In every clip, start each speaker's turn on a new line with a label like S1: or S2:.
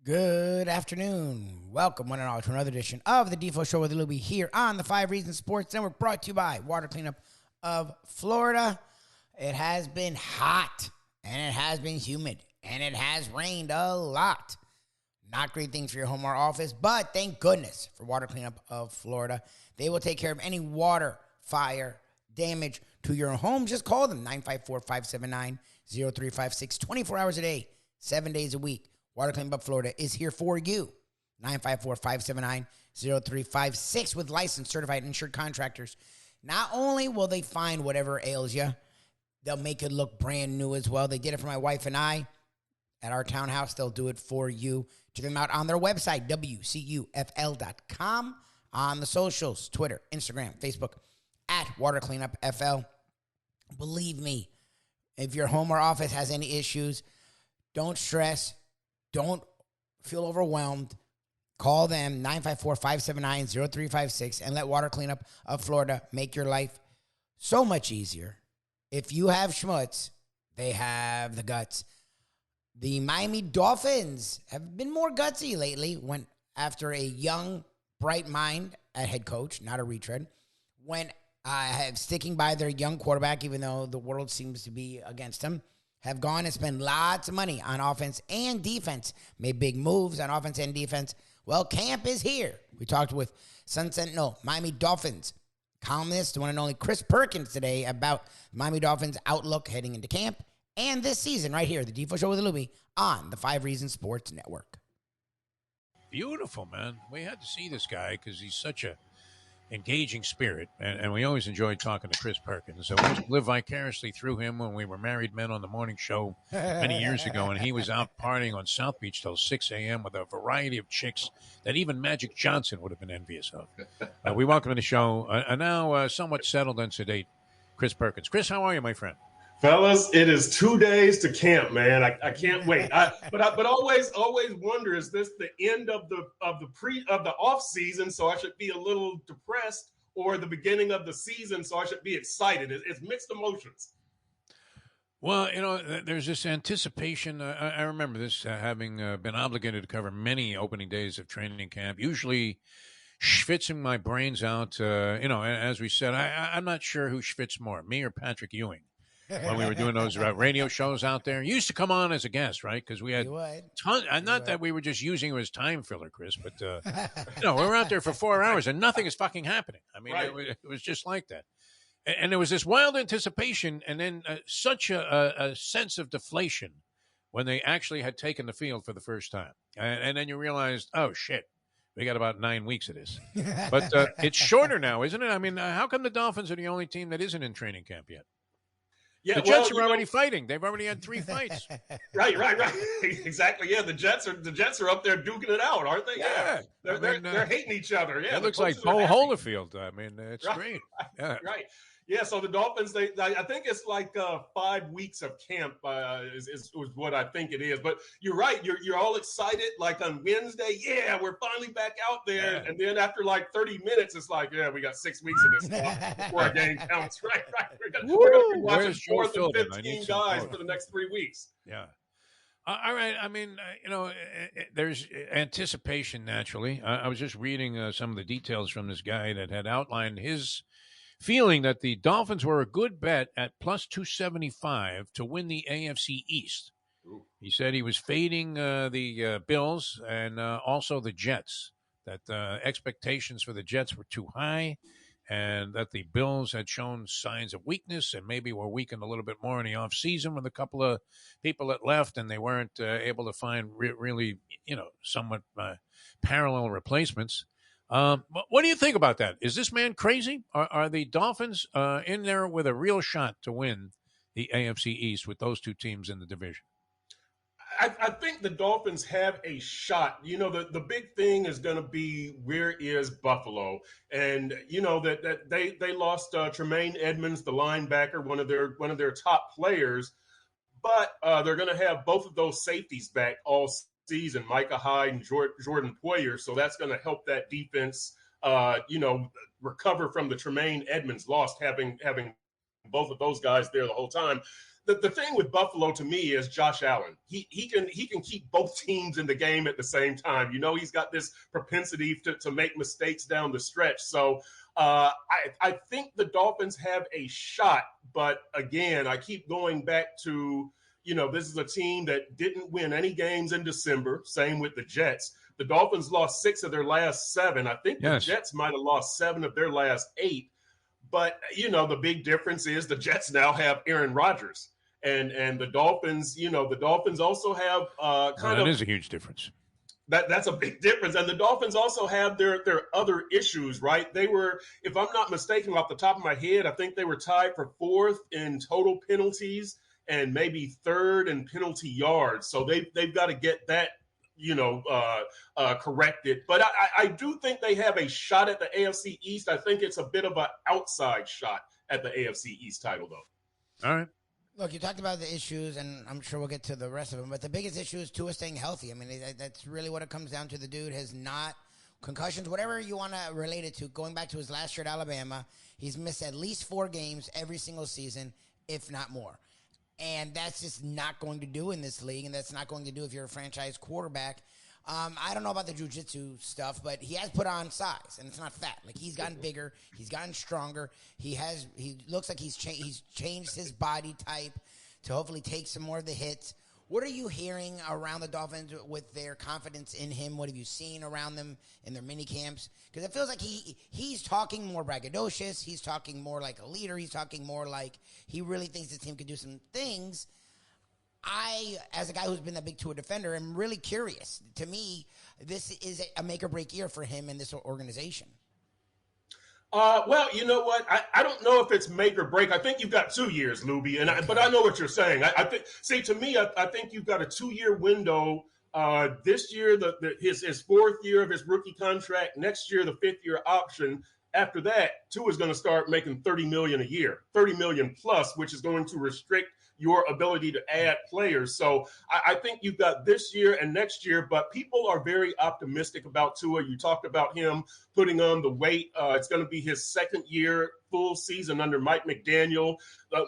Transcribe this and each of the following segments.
S1: Good afternoon. Welcome, one and all, to another edition of the Defo Show with Luby here on the 5 Reasons Sports Network, brought to you by Water Cleanup of Florida. It has been hot, and it has been humid, and it has rained a lot. Not great things for your home or office, but thank goodness for Water Cleanup of Florida. They will take care of any water, fire, damage to your home. Just call them, 954-579-0356, 24 hours a day, 7 days a week. Water Cleanup of Florida is here for you. 954-579-0356 with licensed, certified, and insured contractors. Not only will they find whatever ails you, they'll make it look brand new as well. They did it for my wife and I at our townhouse. They'll do it for you. Check them out on their website, WCUFL.com, on the socials, Twitter, Instagram, Facebook, at Water Cleanup FL. Believe me, if your home or office has any issues, don't stress. Don't feel overwhelmed. Call them, 954-579-0356, and let Water Cleanup of Florida make your life so much easier. If you have schmutz, they have the guts. The Miami Dolphins have been more gutsy lately, went after a young, bright mind at head coach, not a retread, went sticking by their young quarterback, even though the world seems to be against him. Have gone and spent lots of money on offense and defense, made big moves on offense and defense. Well, camp is here. We talked with Sun Sentinel, Miami Dolphins columnist, the one and only Chris Perkins today about Miami Dolphins' outlook heading into camp and this season right here, the Defo Show with Luby on the 5 Reasons Sports Network.
S2: Beautiful, man. We had to see this guy because he's such a engaging spirit, and we always enjoyed talking to Chris Perkins. So we used to live vicariously through him when we were married men on the morning show many years ago, and he was out partying on South Beach till 6 a.m. with a variety of chicks that even Magic Johnson would have been envious of. We welcome to the show, now somewhat settled and sedate, Chris Perkins. Chris, how are you, my friend?
S3: Fellas, it is 2 days to camp, man. I can't wait. But always wonder, is this the end of the off season, so I should be a little depressed, or the beginning of the season, so I should be excited? It's mixed emotions.
S2: Well, there's this anticipation. I remember this, having been obligated to cover many opening days of training camp, usually schwitzing my brains out. As we said, I'm not sure who schwitz more, me or Patrick Ewing. When we were doing those radio shows out there, you used to come on as a guest, right? Because we had tons. Not that we were just using you as time filler, Chris, but we were out there for 4 hours and nothing is fucking happening. I mean, right. It was just like that, and there was this wild anticipation, and then such a sense of deflation when they actually had taken the field for the first time, and then you realized, oh shit. We got about 9 weeks of this, but it's shorter now, isn't it? I mean, how come the Dolphins are the only team that isn't in training camp yet? Yeah, the Jets are already fighting. They've already had 3 fights.
S3: Right. Exactly. Yeah, the Jets are up there duking it out, aren't they?
S2: Yeah.
S3: They're hating each other. Yeah,
S2: it looks like Bo Holyfield. I mean, it's great. Yeah.
S3: Right. Yeah, so the Dolphins, I think it's like 5 weeks of camp is what I think it is. But you're right. You're all excited. Like on Wednesday, yeah, we're finally back out there. Yeah. And then after like 30 minutes, it's like, yeah, we got 6 weeks of this before our game counts. Right. We're going to be watching 4th and 15 guys for the next 3 weeks.
S2: Yeah. All right. I mean, there's anticipation naturally. I was just reading some of the details from this guy that had outlined his feeling that the Dolphins were a good bet at plus 275 to win the AFC East. Ooh. He said he was fading the Bills and also the Jets, that expectations for the Jets were too high and that the Bills had shown signs of weakness and maybe were weakened a little bit more in the offseason with a couple of people that left and they weren't able to find really, somewhat parallel replacements. What do you think about that? Is this man crazy? Are the Dolphins in there with a real shot to win the AFC East with those two teams in the division?
S3: I think the Dolphins have a shot. The big thing is going to be, where is Buffalo? And that they lost Tremaine Edmonds, the linebacker, one of their top players, but they're going to have both of those safeties back all season, Micah Hyde and Jordan Poyer. So that's going to help that defense, recover from the Tremaine Edmonds loss, having both of those guys there the whole time. the thing with Buffalo to me is Josh Allen. He can keep both teams in the game at the same time. He's got this propensity to make mistakes down the stretch. So I think the Dolphins have a shot, but again, I keep going back to, this is a team that didn't win any games in December. Same with the Jets. The Dolphins lost 6 of their last 7. I think the Jets might have lost 7 of their last 8. But, the big difference is the Jets now have Aaron Rodgers. And the Dolphins, the Dolphins also have
S2: that is a huge difference.
S3: That's a big difference. And the Dolphins also have their other issues, right? They were, if I'm not mistaken, off the top of my head, I think they were tied for 4th in total penalties and maybe 3rd in penalty yards. So they've got to get that, corrected. But I do think they have a shot at the AFC East. I think it's a bit of an outside shot at the AFC East title, though.
S2: All right.
S1: Look, you talked about the issues, and I'm sure we'll get to the rest of them, but the biggest issue is Tua staying healthy. I mean, that's really what it comes down to. The dude has not concussions, whatever you want to relate it to. Going back to his last year at Alabama, he's missed at least 4 games every single season, if not more. And that's just not going to do in this league, and that's not going to do if you're a franchise quarterback. I don't know about the jiu-jitsu stuff, but he has put on size, and it's not fat. Like, he's gotten bigger. He's gotten stronger. He looks like he's changed his body type to hopefully take some more of the hits. What are you hearing around the Dolphins with their confidence in him? What have you seen around them in their mini camps? Because it feels like he's talking more braggadocious. He's talking more like a leader. He's talking more like he really thinks the team could do some things. I, as a guy who's been a big Tua defender, am really curious. To me, this is a make-or-break year for him and this organization.
S3: Well, you know what? I don't know if it's make or break. I think you've got 2 years, Luby, but I know what you're saying. I think, to me, I think you've got a 2-year window. This year, his 4th year of his rookie contract. Next year, the 5th year option. After that, Tua is going to start making $30 million a year, $30 million plus, which is going to restrict your ability to add players. So I think you've got this year and next year, but people are very optimistic about Tua. You talked about him putting on the weight. It's going to be his 2nd year full season under Mike McDaniel,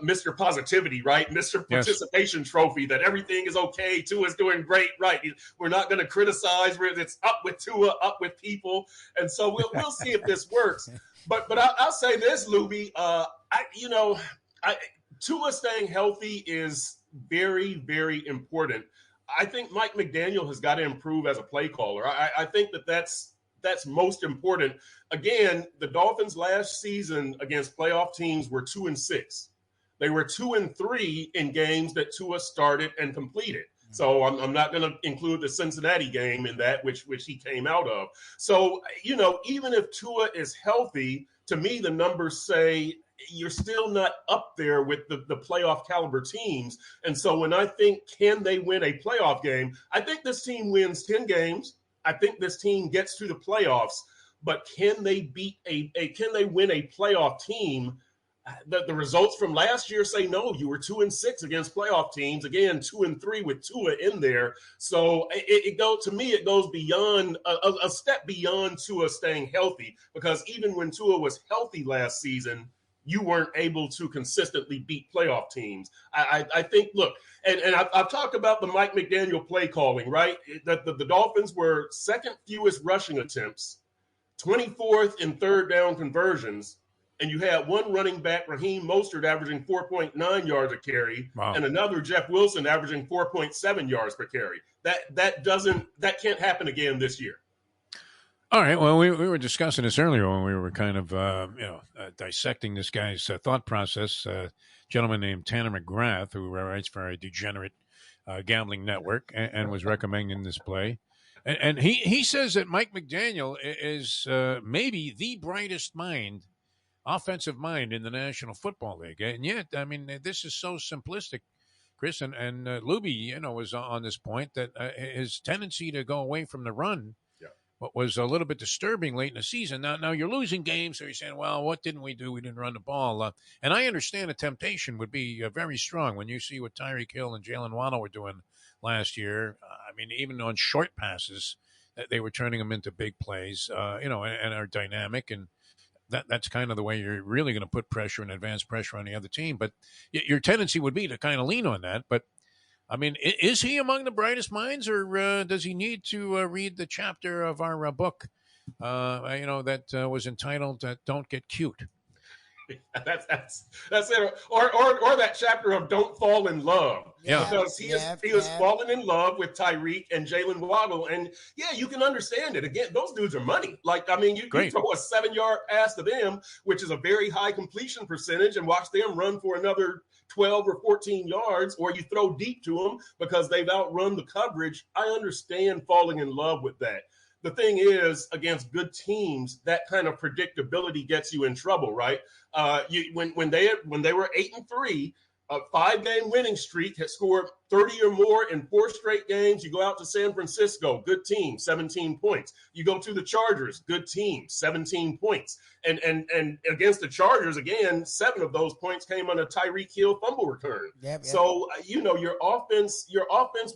S3: Mr. Positivity, right? Mr. Participation Trophy, that everything is okay. Tua's doing great, right? We're not going to criticize. It's up with Tua, up with people. And so we'll see if this works. But I'll say this, Luby, Tua staying healthy is very, very important. I think Mike McDaniel has got to improve as a play caller. I think that's most important. Again, the Dolphins last season against playoff teams were 2-6. They were 2-3 in games that Tua started and completed. So I'm not going to include the Cincinnati game in that, which he came out of. So, even if Tua is healthy, to me, the numbers say you're still not up there with the playoff caliber teams. And so when I think, can they win a playoff game? I think this team wins 10 games. I think this team gets to the playoffs, but can they can they win a playoff team? The results from last year say no. You were 2-6 against playoff teams. Again, 2-3 with Tua in there. So it goes beyond a step beyond Tua staying healthy, because even when Tua was healthy last season, you weren't able to consistently beat playoff teams. I think, look, and I've talked about the Mike McDaniel play calling, right? The Dolphins were 2nd fewest rushing attempts, 24th in 3rd down conversions, and you had one running back, Raheem Mostert, averaging 4.9 yards a carry, and another, Jeff Wilson, averaging 4.7 yards per carry. That can't happen again this year.
S2: All right. Well, we were discussing this earlier when we were kind of dissecting this guy's thought process. A gentleman named Tanner McGrath, who writes for a degenerate gambling network, and was recommending this play. And he says that Mike McDaniel is maybe the brightest offensive mind in the National Football League. And yet, I mean, this is so simplistic, Chris. And Luby, was on this point that his tendency to go away from the run what was a little bit disturbing late in the season. Now you're losing games, so you're saying, well, what didn't we do? We didn't run the ball. And I understand the temptation would be very strong when you see what Tyreek Hill and Jalen Waddle were doing last year. I mean, even on short passes, they were turning them into big plays, and are dynamic. And that's kind of the way you're really going to put pressure and advance pressure on the other team. But your tendency would be to kind of lean on that. But I mean, is he among the brightest minds, or does he need to read the chapter of our book, that was entitled "Don't Get Cute"?
S3: That's it. Or that chapter of Don't Fall in Love.
S2: Yeah.
S3: Because he is falling in love with Tyreek and Jalen Waddle. And yeah, you can understand it. Again, those dudes are money. Like, I mean, you throw a 7-yard pass to them, which is a very high completion percentage, and watch them run for another 12 or 14 yards, or you throw deep to them because they've outrun the coverage. I understand falling in love with that. The thing is, against good teams, that kind of predictability gets you in trouble, right? When they were 8-3, a 5-game winning streak, had scored 30 or more in 4 straight games. You go out to San Francisco, good team, 17 points. You go to the Chargers, good team, 17 points. And against the Chargers, again, 7 of those points came on a Tyreek Hill fumble return. Yep. So your offense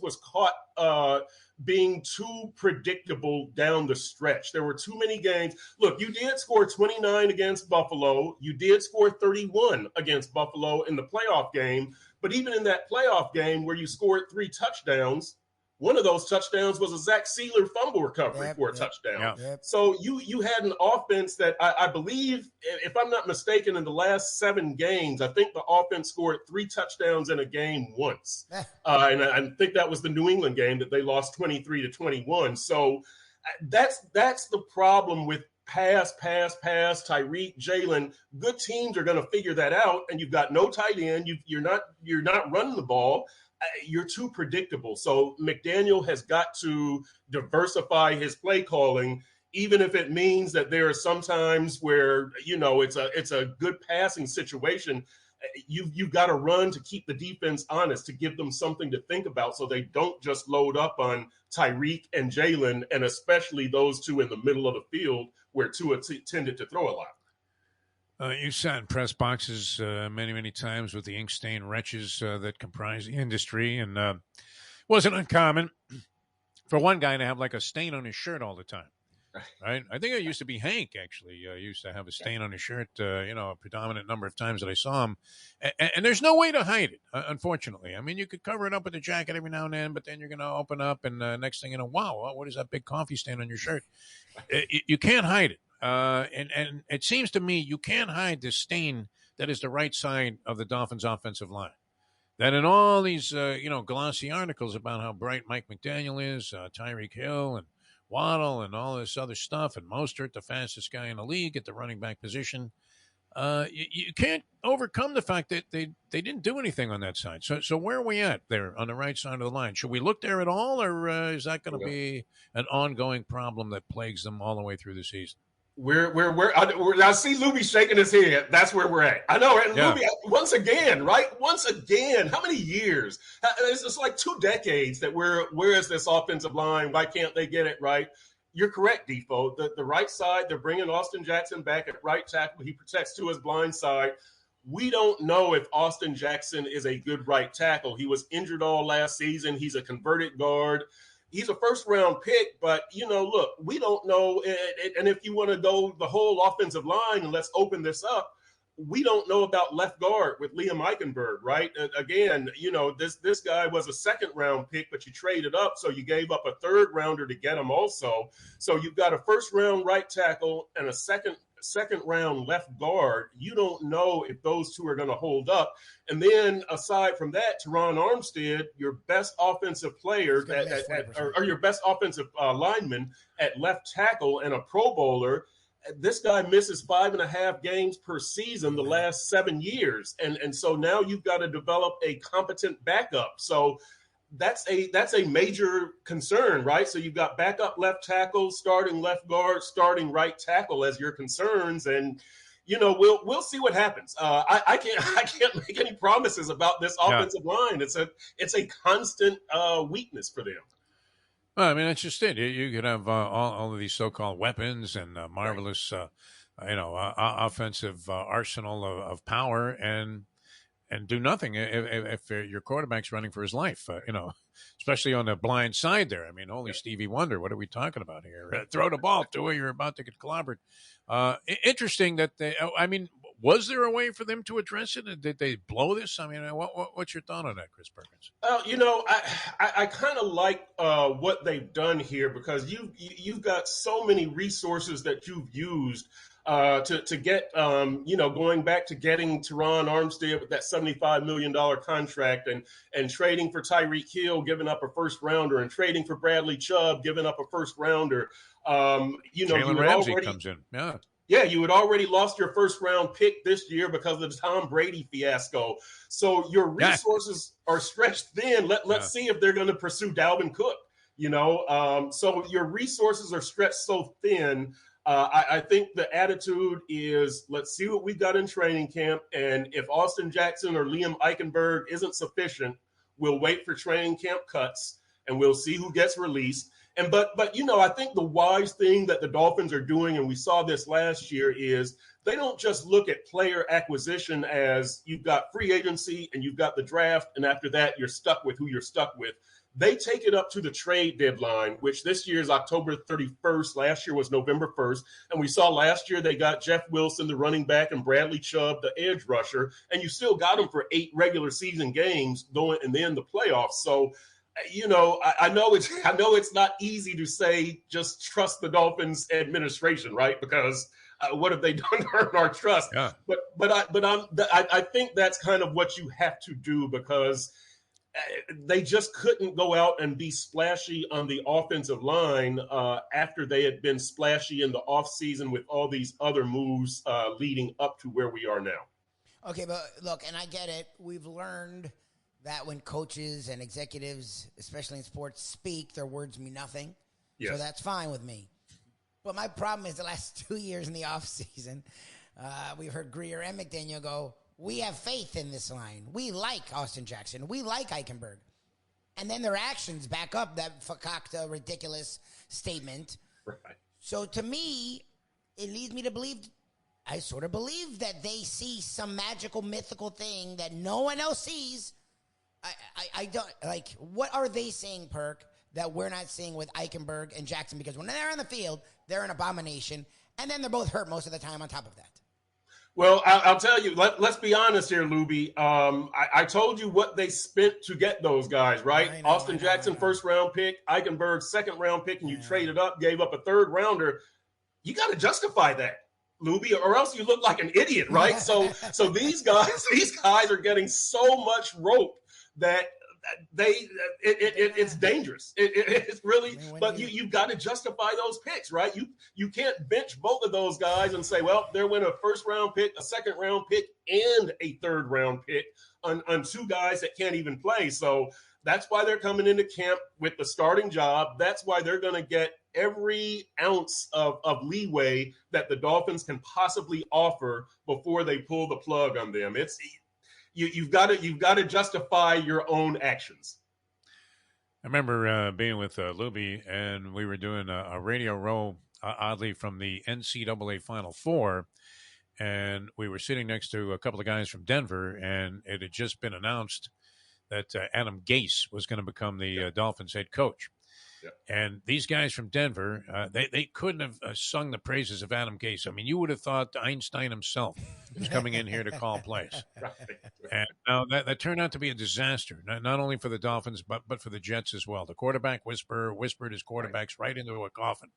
S3: was caught being too predictable down the stretch. There were too many games. Look, you did score 29 against Buffalo. You did score 31 against Buffalo in the playoff game. But even in that playoff game where you scored 3 touchdowns, one of those touchdowns was a Zach Sealer fumble recovery for a touchdown. Yep. So you had an offense that I believe, if I'm not mistaken, in the last 7 games, I think the offense scored 3 touchdowns in a game once. And I think that was the New England game that they lost 23-21. So that's the problem with pass, Tyreek, Jalen. Good teams are going to figure that out, and you've got no tight end. You're not running the ball. You're too predictable. So McDaniel has got to diversify his play calling, even if it means that there are some times where, it's a good passing situation. You've got to run to keep the defense honest, to give them something to think about so they don't just load up on Tyreek and Jalen, and especially those two in the middle of the field where Tua tended to throw a lot.
S2: You sat in press boxes many, many times with the ink-stained wretches that comprise the industry, and wasn't uncommon for one guy to have like a stain on his shirt all the time, right? I think it used to be Hank, actually. Used to have a stain on his shirt, a predominant number of times that I saw him. And there's no way to hide it, unfortunately. I mean, you could cover it up with a jacket every now and then, but then you're going to open up, and next thing you know, wow, what is that big coffee stain on your shirt? You can't hide it. And it seems to me you can't hide this stain that is the right side of the Dolphins' offensive line. That in all these, glossy articles about how bright Mike McDaniel is, Tyreek Hill and Waddle and all this other stuff, and Mostert, the fastest guy in the league at the running back position, you can't overcome the fact that they didn't do anything on that side. So where are we at there on the right side of the line? Should we look there at all, or is that going to be an ongoing problem that plagues them all the way through the season?
S3: I see Luby shaking his head. That's where we're at. I know, right? Yeah. Luby, once again, how many years? It's like 2 decades that where is this offensive line? Why can't they get it right? You're correct, Defo. The right side, they're bringing Austin Jackson back at right tackle. He protects Tua's blind side. We don't know if Austin Jackson is a good right tackle. He was injured all last season. He's a converted guard. He's a first-round pick, but, look, we don't know. And if you want to go the whole offensive line, and let's open this up, we don't know about left guard with Liam Eichenberg, right? Again, this guy was a second-round pick, but you traded up, so you gave up a third-rounder to get him also. So you've got a first-round right tackle and a second-round left guard. You don't know if those two are going to hold up. And then aside from that, Teron Armstead, your best offensive player or your best offensive lineman at left tackle and a Pro Bowler, this guy misses 5.5 games per season the last 7 years. And so now you've got to develop a competent backup. So that's a major concern, right? So you've got backup left tackle, starting left guard, starting right tackle as your concerns, and we'll see what happens. I can't make any promises about this offensive line. It's a constant weakness for them.
S2: Well, I mean, that's just it. You could have all of these so-called weapons and marvelous, offensive arsenal of power, and and do nothing if your quarterback's running for his life. Especially on the blind side there. I mean, holy Stevie Wonder, what are we talking about here? Throw the ball, Tua, you're about to get clobbered. Interesting that was there a way for them to address it? Did they blow this? I mean, what's your thought on that, Chris Perkins?
S3: I kind of like what they've done here because you've got so many resources that you've used to get, going back to getting Teron Armstead with that $75 million contract and trading for Tyreek Hill, giving up a first rounder, and trading for Bradley Chubb, giving up a first rounder.
S2: Jalen Ramsey comes in. Yeah.
S3: Yeah, you had already lost your first round pick this year because of the Tom Brady fiasco. So your resources are stretched thin. Let's see if they're going to pursue Dalvin Cook. So your resources are stretched so thin. I think the attitude is, let's see what we've got in training camp. And if Austin Jackson or Liam Eichenberg isn't sufficient, we'll wait for training camp cuts and we'll see who gets released. But I think the wise thing that the Dolphins are doing, and we saw this last year, is they don't just look at player acquisition as you've got free agency and you've got the draft, and after that you're stuck with who you're stuck with. They take it up to the trade deadline, which this year is October 31st. Last year was November 1st. And we saw last year they got Jeff Wilson, the running back, and Bradley Chubb, the edge rusher, and you still got them for 8 regular season games going and then the playoffs. So I know it's not easy to say just trust the Dolphins administration, right? Because what have they done to earn our trust?
S2: Yeah.
S3: But I think that's kind of what you have to do because they just couldn't go out and be splashy on the offensive line after they had been splashy in the offseason with all these other moves leading up to where we are now.
S1: Okay, but look, and I get it. We've learned that when coaches and executives, especially in sports, speak, their words mean nothing. Yes. So that's fine with me. But my problem is the last 2 years in the offseason, we've heard Greer and McDaniel go, we have faith in this line. We like Austin Jackson. We like Eichenberg. And then their actions back up that fakakta, ridiculous statement.
S3: Right.
S1: So to me, it leads me to believe, I sort of believe that they see some magical, mythical thing that no one else sees. I don't, like, what are they saying, Perk, that we're not seeing with Eichenberg and Jackson? Because when they're on the field, they're an abomination. And then they're both hurt most of the time on top of that.
S3: Well, I'll tell you, let's be honest here, Luby. I told you what they spent to get those guys, right? Austin Jackson, first-round pick, Eichenberg, second-round pick, and you traded up, gave up a third-rounder. You got to justify that, Luby, or else you look like an idiot, right? So these guys are getting so much rope that it's dangerous. It's really, but you've got to justify those picks, right? You can't bench both of those guys and say, well, they're winning a first-round pick, a second-round pick, and a third-round pick on 2 guys that can't even play. So that's why they're coming into camp with the starting job. That's why they're going to get every ounce of leeway that the Dolphins can possibly offer before they pull the plug on them. You've got to justify your own actions.
S2: I remember being with Luby, and we were doing a radio row, oddly, from the NCAA Final Four, and we were sitting next to a couple of guys from Denver, and it had just been announced that Adam Gase was going to become the Dolphins head coach. Yeah. And these guys from Denver, they couldn't have sung the praises of Adam Gase. I mean, you would have thought Einstein himself was coming in here to call plays. Right. And now that turned out to be a disaster, not only for the Dolphins, but for the Jets as well. The quarterback whispered his quarterbacks right into a coffin.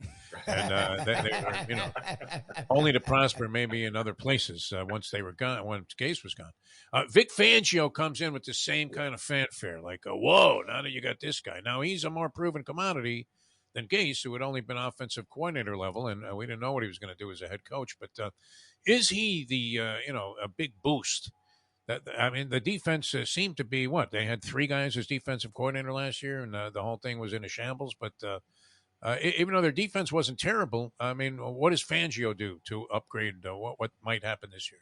S2: And they were, only to prosper maybe in other places once they were gone, once Gase was gone. Vic Fangio comes in with the same kind of fanfare, like, whoa, now that you got this guy. Now he's a more proven commodity than Gase, who had only been offensive coordinator level, and we didn't know what he was going to do as a head coach. But is he the, a big boost? The defense seemed to be what? They had 3 guys as defensive coordinator last year, and the whole thing was in a shambles. But even though their defense wasn't terrible, I mean, what does Fangio do to upgrade what might happen this year?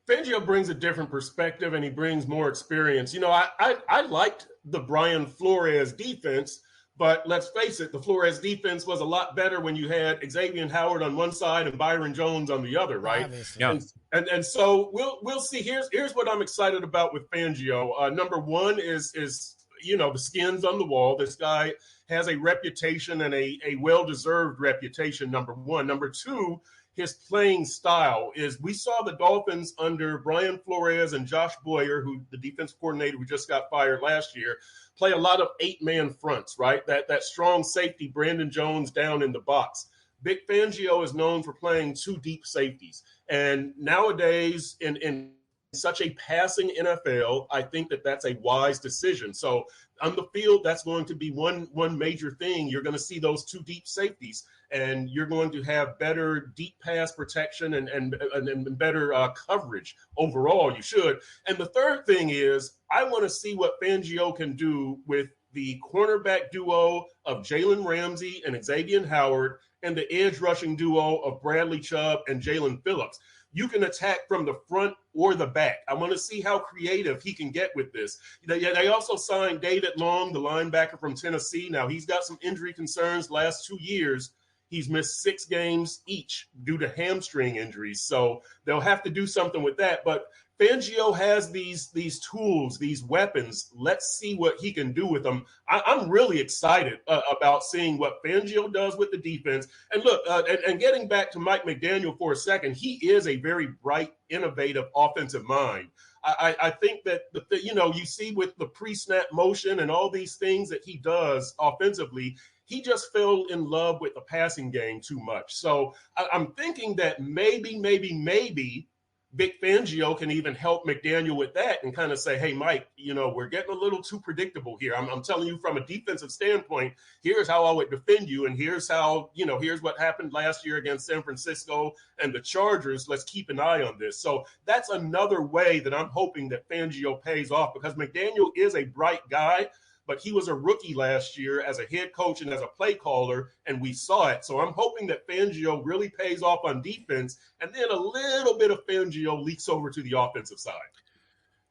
S3: Fangio brings a different perspective, and he brings more experience. I liked the Brian Flores defense, But let's face it, the Flores defense was a lot better when you had Xavier Howard on one side and Byron Jones on the other, right?
S1: Obviously.
S2: Yeah.
S3: And so we'll see. Here's what I'm excited about with Fangio. Number one is the skins on the wall. This guy has a reputation and a well-deserved reputation, number one. Number two, his playing style is we saw the Dolphins under Brian Flores and Josh Boyer, who the defense coordinator who just got fired last year, play a lot of 8-man fronts, right? That strong safety, Brandon Jones down in the box. Vic Fangio is known for playing 2 deep safeties. And nowadays in such a passing NFL, I think that's a wise decision. So on the field, that's going to be one major thing. You're going to see those 2 deep safeties, and you're going to have better deep pass protection and better coverage overall. You should. And the third thing is I want to see what Fangio can do with the cornerback duo of Jalen Ramsey and Xavier Howard and the edge rushing duo of Bradley Chubb and Jalen Phillips. You can attack from the front or the back. I want to see how creative he can get with this. They also signed David Long, the linebacker from Tennessee. Now, he's got some injury concerns last 2 years. He's missed 6 games each due to hamstring injuries. So they'll have to do something with that. But Fangio has these tools, these weapons. Let's see what he can do with them. I'm really excited about seeing what Fangio does with the defense. And look, and getting back to Mike McDaniel for a second, he is a very bright, innovative offensive mind. I think that, you see with the pre-snap motion and all these things that he does offensively, he just fell in love with the passing game too much. So I'm thinking that maybe Vic Fangio can even help McDaniel with that and kind of say, hey, Mike, we're getting a little too predictable here. I'm telling you from a defensive standpoint, here's how I would defend you. And here's how, here's what happened last year against San Francisco and the Chargers. Let's keep an eye on this. So that's another way that I'm hoping that Fangio pays off, because McDaniel is a bright guy, but he was a rookie last year as a head coach and as a play caller, and we saw it. So I'm hoping that Fangio really pays off on defense, and then a little bit of Fangio leaks over to the offensive side.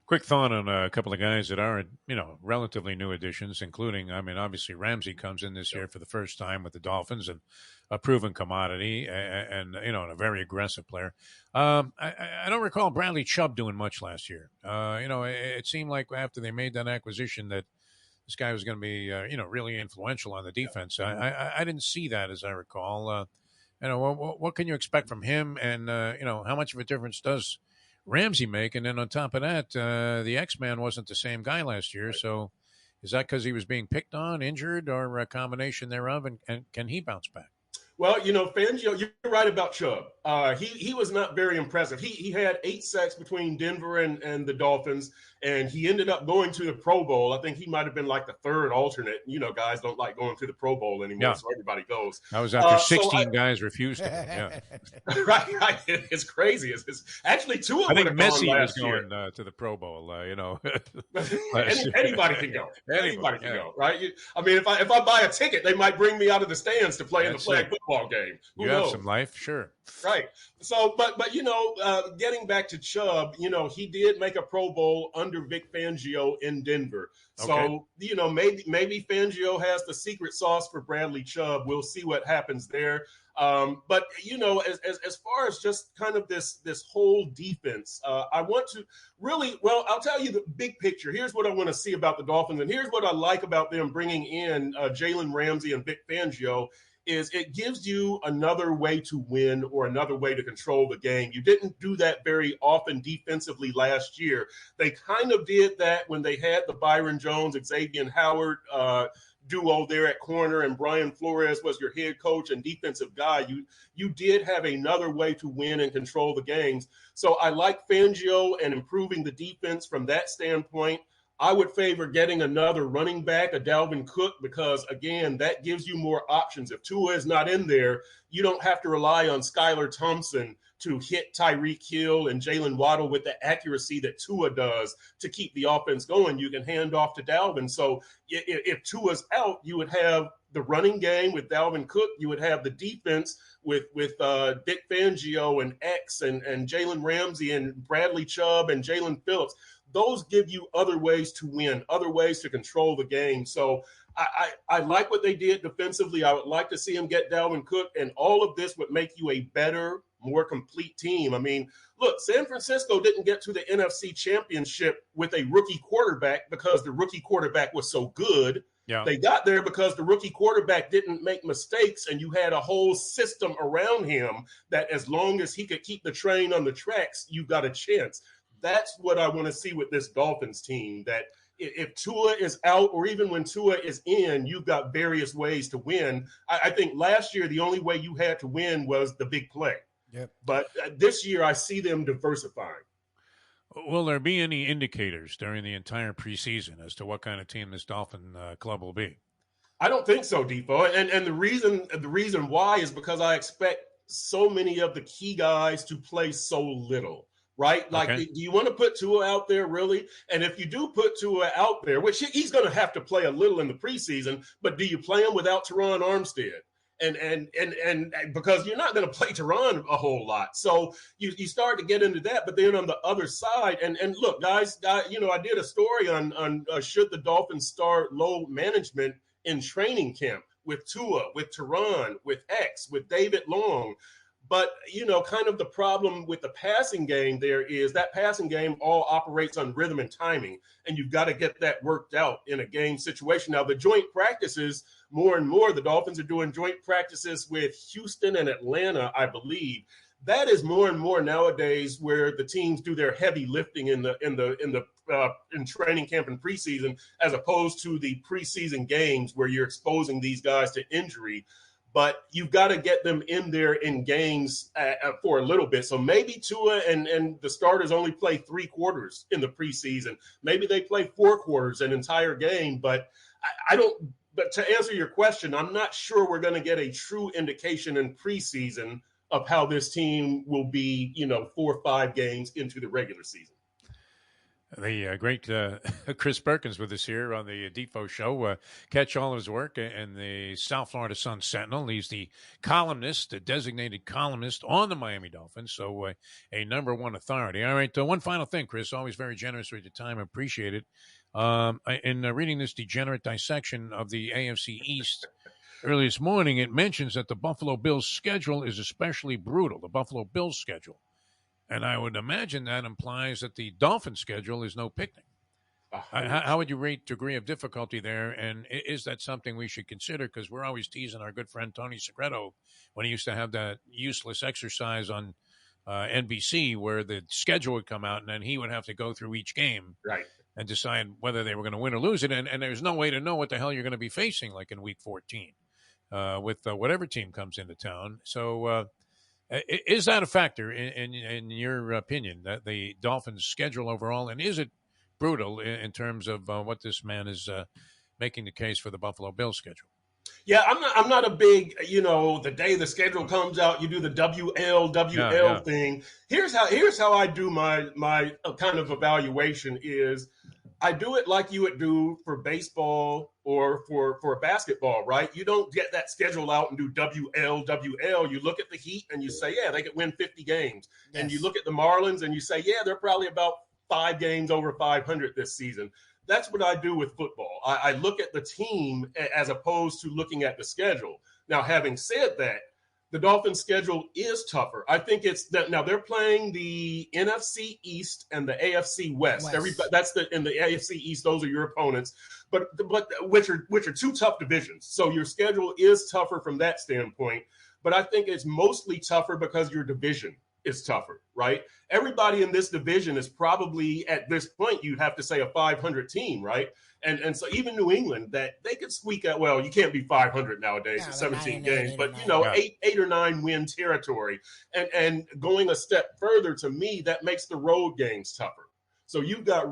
S2: Quick thought on a couple of guys that are, relatively new additions, including, obviously Ramsey comes in this year for the first time with the Dolphins, and a proven commodity and a very aggressive player. I don't recall Bradley Chubb doing much last year. It seemed like after they made that acquisition that this guy was going to be, really influential on the defense. I didn't see that, as I recall. What can you expect from him? And, how much of a difference does Ramsey make? And then on top of that, the X-Man wasn't the same guy last year. So is that because he was being picked on, injured, or a combination thereof? And can he bounce back?
S3: Well, Fangio, you're right about Chubb. He was not very impressive. He had 8 sacks between Denver and the Dolphins, and he ended up going to the Pro Bowl. I think he might have been like the 3rd alternate. Guys don't like going to the Pro Bowl anymore, so everybody goes.
S2: That was after 16 guys refused to go. Yeah.
S3: right. It's crazy. It's actually 2 of them.
S2: I think Messi was
S3: going
S2: to the Pro Bowl.
S3: Anybody can go. Anybody can go. Right. If I buy a ticket, they might bring me out of the stands to play in the flag football game. Who
S2: you
S3: knows?
S2: Have some life, sure.
S3: Right. So, but getting back to Chubb, he did make a Pro Bowl under Vic Fangio in Denver. So, maybe Fangio has the secret sauce for Bradley Chubb. We'll see what happens there. But as far as just kind of this whole defense, I want to I'll tell you the big picture. Here's what I want to see about the Dolphins, and here's what I like about them bringing in Jalen Ramsey and Vic Fangio. Is it gives you another way to win or another way to control the game. You didn't do that very often defensively last year. They kind of did that when they had the Byron Jones, Xavier Howard duo there at corner, and Brian Flores was your head coach and defensive guy. You did have another way to win and control the games. So I like Fangio and improving the defense from that standpoint. I would favor getting another running back, a Dalvin Cook, because, again, that gives you more options. If Tua is not in there, you don't have to rely on Skylar Thompson to hit Tyreek Hill and Jalen Waddle with the accuracy that Tua does to keep the offense going. You can hand off to Dalvin. So if Tua's out, you would have the running game with Dalvin Cook. You would have the defense with Vic Fangio and X and Jalen Ramsey and Bradley Chubb and Jalen Phillips. those give you other ways to win, other ways to control the game. So I like what they did defensively. I would like to see him get Dalvin Cook, and all of this would make you a better, more complete team. I mean, look, San Francisco didn't get to the NFC Championship with a rookie quarterback because the rookie quarterback was so good.
S2: Yeah.
S3: They got there because the rookie quarterback didn't make mistakes, and you had a whole system around him that as long as he could keep the train on the tracks, you got a chance. That's what I want to see with this Dolphins team, that if Tua is out or even when Tua is in, you've got various ways to win. I think last year the only way you had to win was the big play.
S1: Yep.
S3: But this year I see them diversifying.
S2: Will there be any indicators during the entire preseason as to what kind of team this Dolphin club will be?
S3: I don't think so, Depot. And the reason why is because I expect so many of the key guys to play so little. Right? Like,
S2: okay.
S3: Do you want to put Tua out there, really? And if you do put Tua out there, which he's going to have to play a little in the preseason, but do you play him without Teron Armstead? And because you're not going to play Teron a whole lot. So you start to get into that. But then on the other side, and look, guys, you know, I did a story on should the Dolphins start load management in training camp with Tua, with Teron, with X, with David Long. But, you know, kind of the problem with the passing game there is that passing game all operates on rhythm and timing, and you've got to get that worked out in a game situation. Now, the joint practices, more and more, the Dolphins are doing joint practices with Houston and Atlanta, I believe. That is more and more nowadays where the teams do their heavy lifting in training camp and preseason, as opposed to the preseason games where you're exposing these guys to injury. But you've got to get them in there in games for a little bit. So maybe Tua and the starters only play 3 quarters in the preseason. Maybe they play 4 quarters, an entire game. But I don't. But to answer your question, I'm not sure we're going to get a true indication in preseason of how this team will be, you know, 4 or 5 games into the regular season.
S2: The great Chris Perkins with us here on the Defo Show. Catch all of his work in the South Florida Sun Sentinel. He's the columnist, the designated columnist on the Miami Dolphins, so a number one authority. All right, one final thing, Chris. Always very generous with your time. Appreciate it. In reading this degenerate dissection of the AFC East early this morning, it mentions that the Buffalo Bills' schedule is especially brutal, the Buffalo Bills' schedule. And I would imagine that implies that the Dolphins' schedule is no picnic. How would you rate degree of difficulty there? And is that something we should consider? Because we're always teasing our good friend Tony Segreto when he used to have that useless exercise on NBC where the schedule would come out and then he would have to go through each game and decide whether they were going to win or lose it. And there's no way to know what the hell you're going to be facing like in Week 14 with whatever team comes into town. So is that a factor in your opinion, that the Dolphins' schedule overall, and is it brutal in terms of what this man is making the case for the Buffalo Bills schedule?
S3: Yeah, I'm not a big, you know, the day the schedule comes out, you do the WL thing. Here's how I do my kind of evaluation is I do it like you would do for baseball or for basketball, right? You don't get that schedule out and do WL. You look at the Heat and you say, yeah, they could win 50 games. Yes. And you look at the Marlins and you say, yeah, they're probably about 5 games over 500 this season. That's what I do with football. I look at the team as opposed to looking at the schedule. Now, having said that, the Dolphins' schedule is tougher. I think it's that now they're playing the NFC East and the AFC West. In the AFC East, those are your opponents, but which are 2 tough divisions. So your schedule is tougher from that standpoint. But I think it's mostly tougher because your division is tougher, right? Everybody in this division is probably at this point, you'd have to say a 500 team, right? And so even New England, that they could squeak out, well, you can't be 500 nowadays in 17 games, but, you know, 8 or 9 win territory. And going a step further, to me, that makes the road games tougher. So you've got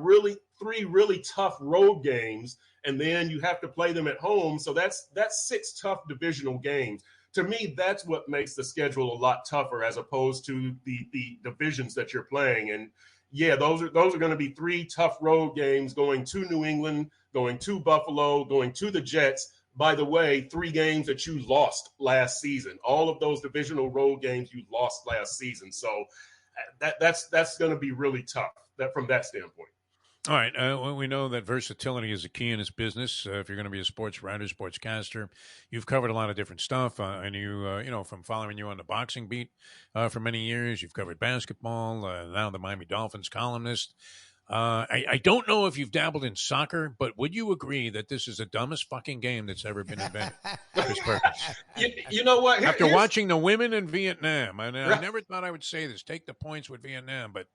S3: 3 really tough road games, and then you have to play them at home. So that's 6 tough divisional games. To me, that's what makes the schedule a lot tougher as opposed to the divisions that you're playing. And yeah, those are going to be 3 tough road games, going to New England, going to Buffalo, going to the Jets. By the way, 3 games that you lost last season. All of those divisional road games you lost last season. So that's going to be really tough from that standpoint.
S2: All right. Well, we know that versatility is a key in this business. If you're going to be a sports writer, sportscaster, you've covered a lot of different stuff. And from following you on the boxing beat for many years, you've covered basketball, now the Miami Dolphins columnist. I don't know if you've dabbled in soccer, but would you agree that this is the dumbest fucking game that's ever been invented? Chris Perkins.
S3: You know what?
S2: After watching the women in Vietnam, and I
S3: Right.
S2: never thought I would say this, take the points with Vietnam, but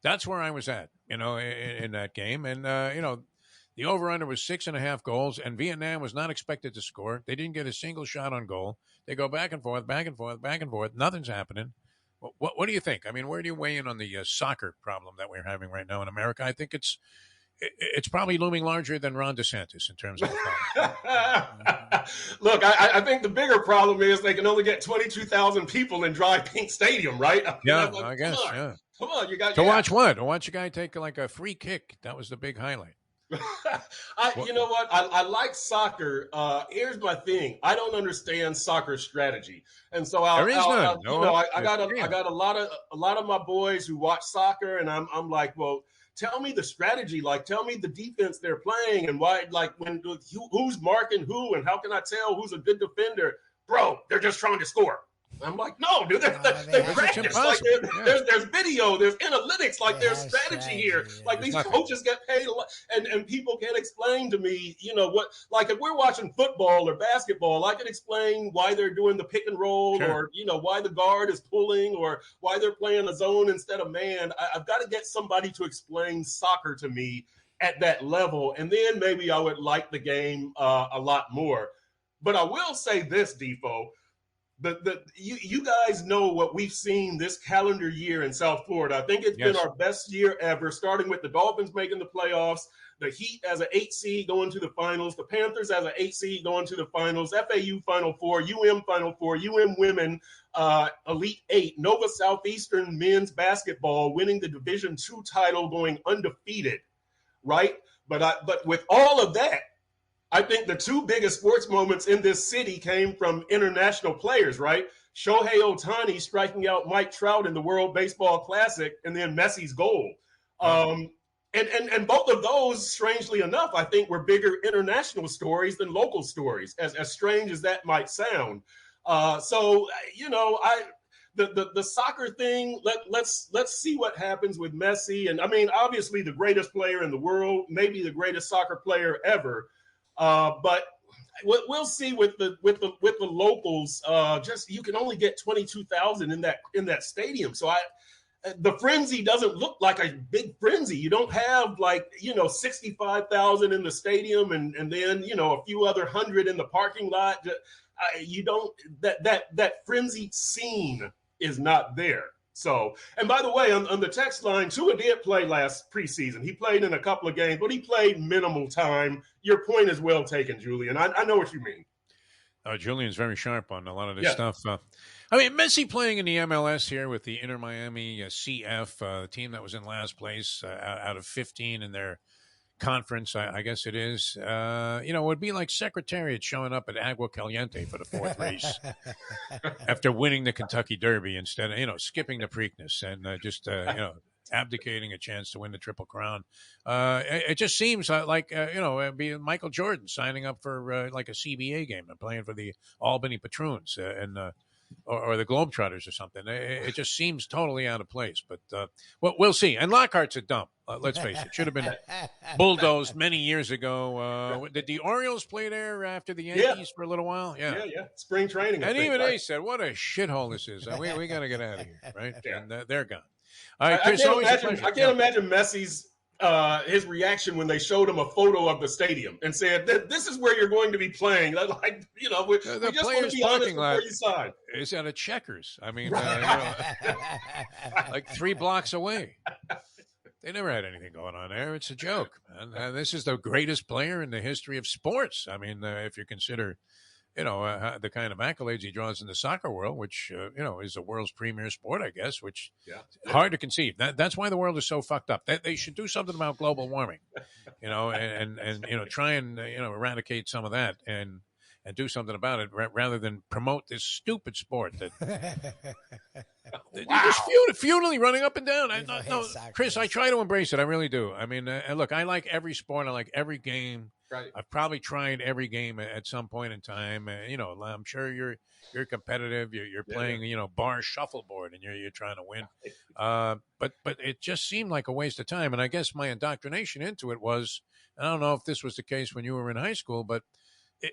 S2: that's where I was at, in that game. And, the over-under was 6.5 goals, and Vietnam was not expected to score. They didn't get a single shot on goal. They go back and forth, back and forth, back and forth. Nothing's happening. What do you think? I mean, where do you weigh in on the soccer problem that we're having right now in America? I think it's probably looming larger than Ron DeSantis in terms of the problem.
S3: Look, I think the bigger problem is they can only get 22,000 people in Dry Pink Stadium, right?
S2: I guess.
S3: Come on, you got
S2: to watch what? To watch a guy take like a free kick. That was the big highlight.
S3: You know what? I like soccer. Here's my thing. I don't understand soccer strategy, and so I got a lot of my boys who watch soccer, and I'm like, well, tell me the strategy. Like, tell me the defense they're playing, and why. Like, who's marking who, and how can I tell who's a good defender? Bro, they're just trying to score. I'm like, no, dude, they practice. Like, there's video, there's analytics, like there's strategy here. Like these coaches get paid a lot, and people can't explain to me, what. Like if we're watching football or basketball, I can explain why they're doing the pick and roll, or why the guard is pulling, or why they're playing a zone instead of man. I've got to get somebody to explain soccer to me at that level, and then maybe I would like the game a lot more. But I will say this, Defo. You guys know what we've seen this calendar year in South Florida. I think it's been our best year ever, starting with the Dolphins making the playoffs, the Heat as an 8 seed going to the finals, the Panthers as an 8 seed going to the finals, FAU Final Four, Final Four, Women Elite 8, Nova Southeastern men's basketball winning the Division II title, going undefeated, right? But with all of that, I think the two biggest sports moments in this city came from international players, right? Shohei Ohtani striking out Mike Trout in the World Baseball Classic, and then Messi's goal. And both of those, strangely enough, I think were bigger international stories than local stories, as strange as that might sound. The soccer thing, let's see what happens with Messi. And I mean, obviously the greatest player in the world, maybe the greatest soccer player ever. But we'll see with the locals. Just you can only get 22,000 in that stadium. So the frenzy doesn't look like a big frenzy. You don't have 65,000 in the stadium and then a few other hundred in the parking lot. You don't that frenzied scene is not there. So, and by the way, on the text line, Tua did play last preseason. He played in a couple of games, but he played minimal time. Your point is well taken, Julian. I know what you mean.
S2: Julian's very sharp on a lot of this stuff. Messi playing in the MLS here with the Inter Miami CF, the team that was in last place out of 15 in their conference, I guess it is. It would be like Secretariat showing up at Agua Caliente for the fourth race after winning the Kentucky Derby instead of, skipping the Preakness and abdicating a chance to win the Triple Crown. It just seems like, it'd be Michael Jordan signing up for like a CBA game and playing for the Albany Patroons or the Globetrotters or something. It just seems totally out of place. But we'll see. And Lockhart's a dump. Let's face it. Should have been bulldozed many years ago. Did the Orioles play there after the Yankees for a little while? Yeah.
S3: Spring training.
S2: And even they said, what a shithole this is. We got to get out of here, right?
S3: Yeah.
S2: And they're gone. All right, Chris,
S3: I can't imagine Messi's his reaction when they showed him a photo of the stadium and said, "This is where you're going to be playing." Like, we just want to be honest before you sign.
S2: Is at a Checkers. I mean, like 3 blocks away. They never had anything going on there. It's a joke, man. And this is the greatest player in the history of sports. I mean, if you consider, the kind of accolades he draws in the soccer world, which, is the world's premier sport, I guess, which is hard to conceive. That's why the world is so fucked up. They should do something about global warming, and try and, eradicate some of that and do something about it rather than promote this stupid sport that You're
S3: Wow.
S2: just futilely running up and down. No, Chris, I
S1: Chris.
S2: try to embrace it. I really do. I mean, look, I like every sport. I like every game.
S3: Right.
S2: I've probably tried every game at some point in time. I'm sure you're competitive. You're playing, bar shuffleboard, and you're trying to win. But it just seemed like a waste of time. And I guess my indoctrination into it was, I don't know if this was the case when you were in high school, but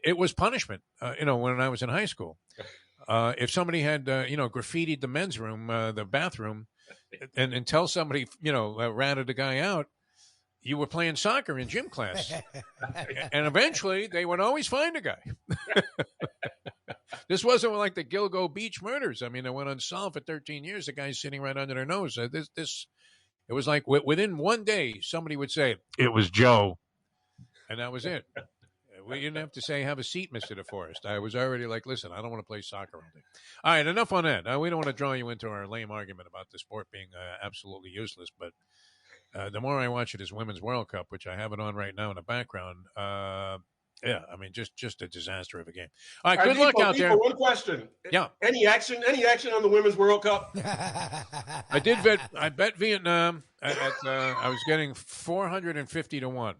S2: it was punishment. When I was in high school. If somebody had, graffitied the men's room, the bathroom, and until somebody, ratted the guy out, you were playing soccer in gym class. And eventually they would always find a guy. This wasn't like the Gilgo Beach murders. I mean, it went unsolved for 13 years. The guy's sitting right under their nose. It was like within one day, somebody would say, "It was Joe." And that was it. We didn't have to say, "Have a seat, Mr. DeForest." I was already like, listen, I don't want to play soccer all day. All right, enough on that. We don't want to draw you into our lame argument about the sport being absolutely useless. But the more I watch it as Women's World Cup, which I have it on right now in the background, just a disaster of a game. All right, good luck out there.
S3: One question.
S2: Yeah.
S3: Any action on the Women's World Cup?
S2: I bet Vietnam. I was getting 450 to 1.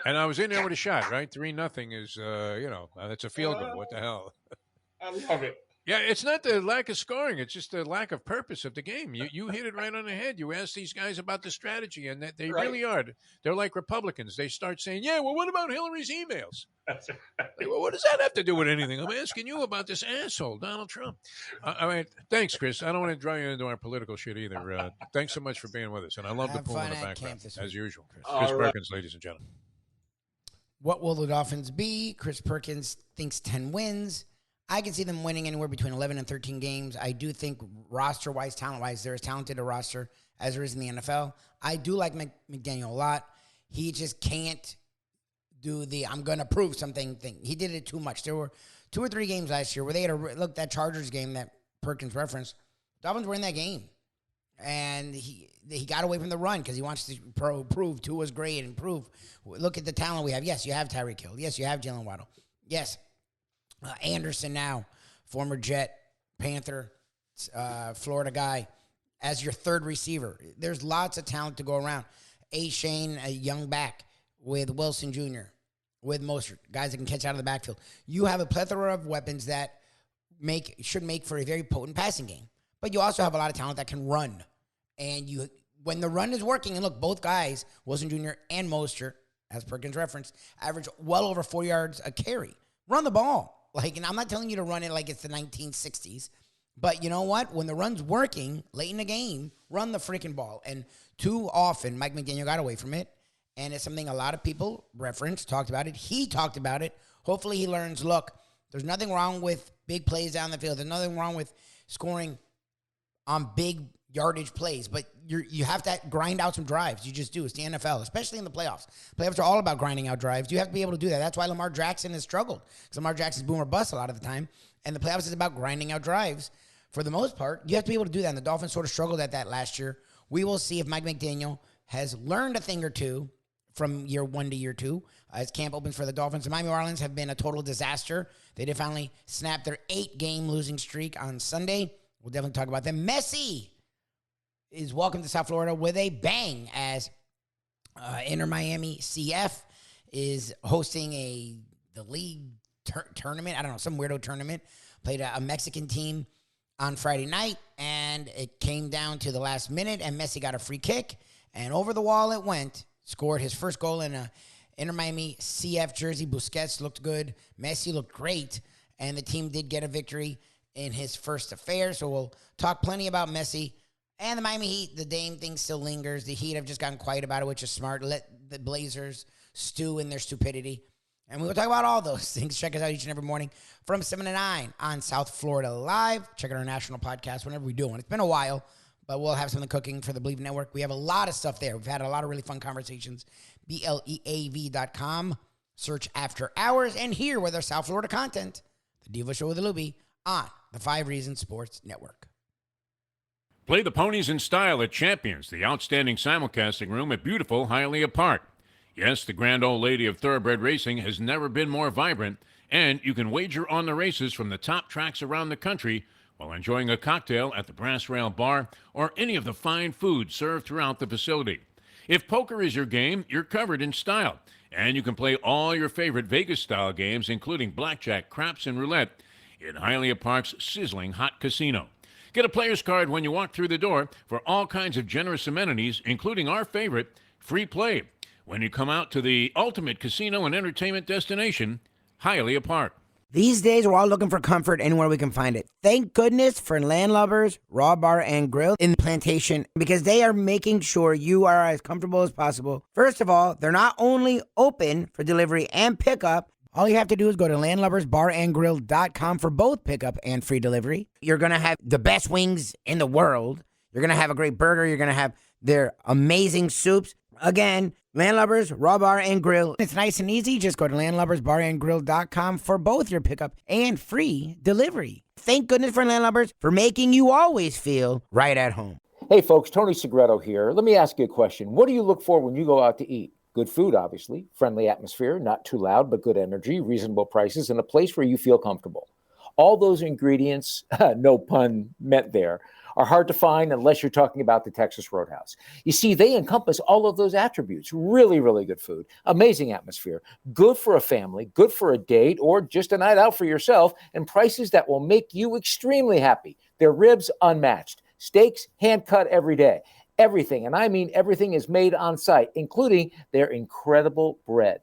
S2: And I was in there with a shot, right? 3-0 is, that's a field goal. What the hell?
S3: I love it.
S2: Yeah, it's not the lack of scoring. It's just the lack of purpose of the game. You hit it right on the head. You ask these guys about the strategy, and they really are. They're like Republicans. They start saying, yeah, well, what about Hillary's emails?
S3: That's right.
S2: Like, well, what does that have to do with anything? I'm asking you about this asshole, Donald Trump. All right, thanks, Chris. I don't want to draw you into our political shit either. Thanks so much for being with us. And I love the pool in the background, as usual. Chris Perkins, ladies and gentlemen.
S1: What will the Dolphins be? Chris Perkins thinks 10 wins. I can see them winning anywhere between 11 and 13 games. I do think roster-wise, talent-wise, they're as talented a roster as there is in the NFL. I do like McDaniel a lot. He just can't do the I'm going to prove something thing. He did it too much. There were 2 or 3 games last year where they had look, that Chargers game that Perkins referenced, Dolphins were in that game. And he got away from the run because he wants to prove Tua's great and prove. Look at the talent we have. Yes, you have Tyreek Hill. Yes, you have Jalen Waddle. Yes, Anderson now, former Jet, Panther, Florida guy, as your third receiver. There's lots of talent to go around. Shane, a young back with Wilson Jr., with Mostert, guys that can catch out of the backfield. You have a plethora of weapons that should make for a very potent passing game. But you also have a lot of talent that can run. And when the run is working, and look, both guys, Wilson Jr. and Mostert, as Perkins referenced, average well over 4 yards a carry. Run the ball. And I'm not telling you to run it like it's the 1960s. But you know what? When the run's working late in the game, run the freaking ball. And too often, Mike McDaniel got away from it. And it's something a lot of people talked about it. He talked about it. Hopefully he learns, look, there's nothing wrong with big plays down the field. There's nothing wrong with scoring on big yardage plays, but you have to grind out some drives. You just do. It's the NFL, especially in the playoffs. Playoffs are all about grinding out drives. You have to be able to do that. That's why Lamar Jackson has struggled, because Lamar Jackson's boom or bust a lot of the time, and the playoffs is about grinding out drives. For the most part, you have to be able to do that, and the Dolphins sort of struggled at that last year. We will see if Mike McDaniel has learned a thing or two from year 1 to year 2 as camp opens for the Dolphins. The Miami Marlins have been a total disaster. They did finally snap their 8-game losing streak on Sunday. We'll definitely talk about them. Messi is welcome to South Florida with a bang as Inter Miami CF is hosting the league tournament. I don't know, some weirdo tournament. Played a Mexican team on Friday night, and it came down to the last minute, and Messi got a free kick, and over the wall it went. Scored his first goal in a Inter Miami CF jersey. Busquets looked good. Messi looked great, and the team did get a victory in his first affair. So we'll talk plenty about Messi. And the Miami Heat, the Dame thing still lingers. The Heat have just gotten quiet about it, which is smart. Let the Blazers stew in their stupidity. And we will talk about all those things. Check us out each and every morning from 7 to 9 on South Florida Live. Check out our national podcast whenever we do one. It's been a while, but we'll have something cooking for the Believe Network. We have a lot of stuff there. We've had a lot of really fun conversations. BLEAV.com. Search After Hours. And here with our South Florida content, the Diva Show with the Luby on the 5 Reasons Sports Network.
S2: Play the ponies in style at Champions, the outstanding simulcasting room at beautiful Hialeah Park. Yes, the grand old lady of thoroughbred racing has never been more vibrant, and you can wager on the races from the top tracks around the country while enjoying a cocktail at the Brass Rail Bar or any of the fine food served throughout the facility. If poker is your game, you're covered in style, and you can play all your favorite Vegas-style games, including blackjack, craps, and roulette, in Hialeah Park's sizzling hot casino. Get a player's card when you walk through the door for all kinds of generous amenities, including our favorite, free play, when you come out to the ultimate casino and entertainment destination, Hialeah Park.
S1: These days, we're all looking for comfort anywhere we can find it. Thank goodness for Landlubbers Raw Bar and Grill in Plantation, because they are making sure you are as comfortable as possible. First of all, they're not only open for delivery and pickup. All you have to do is go to landlubbersbarandgrill.com for both pickup and free delivery. You're going to have the best wings in the world. You're going to have a great burger. You're going to have their amazing soups. Again, Landlubbers Raw Bar and Grill. It's nice and easy. Just go to landlubbersbarandgrill.com for both your pickup and free delivery. Thank goodness for Landlubbers for making you always feel right at home.
S4: Hey folks, Tony Segreto here. Let me ask you a question. What do you look for when you go out to eat? Good food, obviously, friendly atmosphere, not too loud, but good energy, reasonable prices, and a place where you feel comfortable. All those ingredients, no pun meant there, are hard to find unless you're talking about the Texas Roadhouse. You see, they encompass all of those attributes. Really, really good food, amazing atmosphere, good for a family, good for a date, or just a night out for yourself, and prices that will make you extremely happy. Their ribs, unmatched. Steaks, hand-cut every day. Everything, and I mean everything, is made on site, including their incredible bread.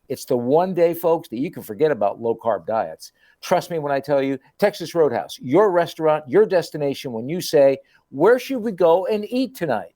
S4: It's the one day, folks, that you can forget about low-carb diets. Trust me when I tell you, Texas Roadhouse, your restaurant, your destination when you say, where should we go and eat tonight?